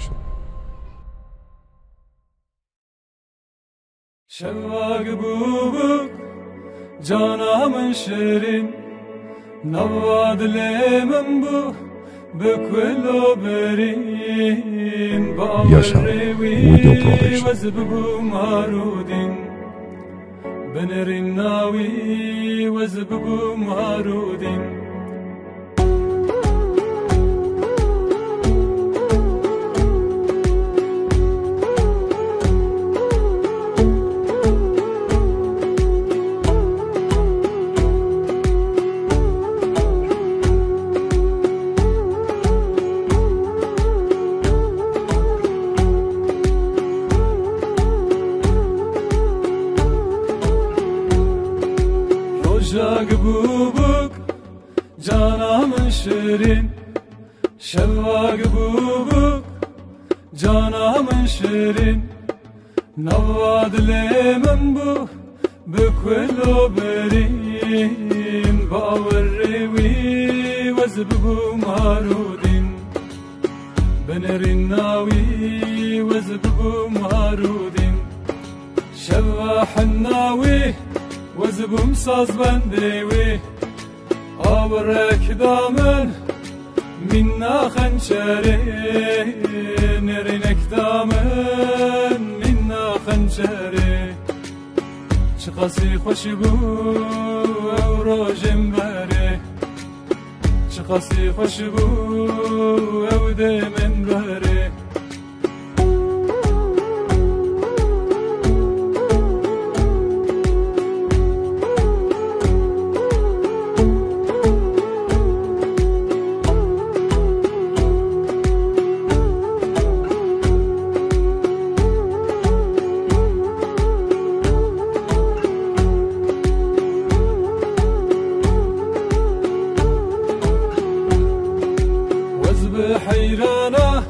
Production. شواق بوبك جانا من شيرين نواد لمن بو بكل برين باوري وزببو مارودين بنرين ناوي وزببو مارودين شواق بوبك جانا من شيرين شواق بوبك جانا من شيرين نواد لمن بو بكل برين باوري وزببو مارودين بنرين ناوي وزببو مارودين شواح الناوي وزبم ساز بندوي أبرك دامن منا خنشري نرينك دامن منا خنشري شقاسي خوشبو أو روجم بري شقاسي خوشبو أو دمن بري حيرانة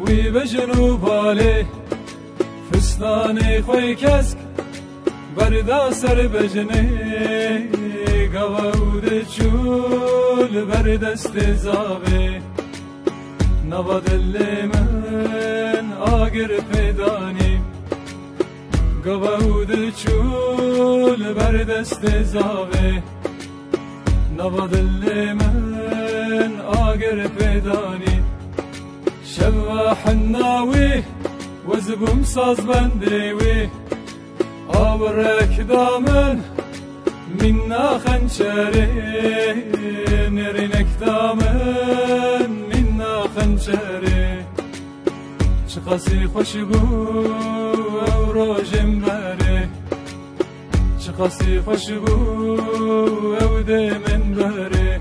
وبجنوب عليه فستاني خوي كسك بردا سر بجني قواود چول برد استزابي نباد اللي من آگر پیداني قواود چول برد استزابي نباد اللي من آگر پیدانی شواح الناوي وزبم ساز بندوي آورك دامن منا خنشري نرينك دامن منا خنشري شقاسي خوشبو او روجم بري شقاسي خوشبو او دمن بري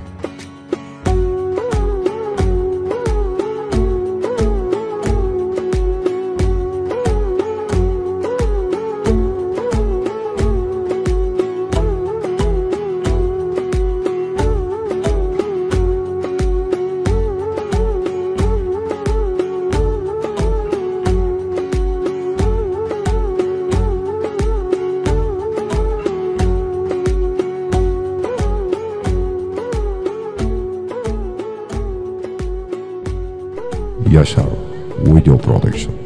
Yashar Video Production.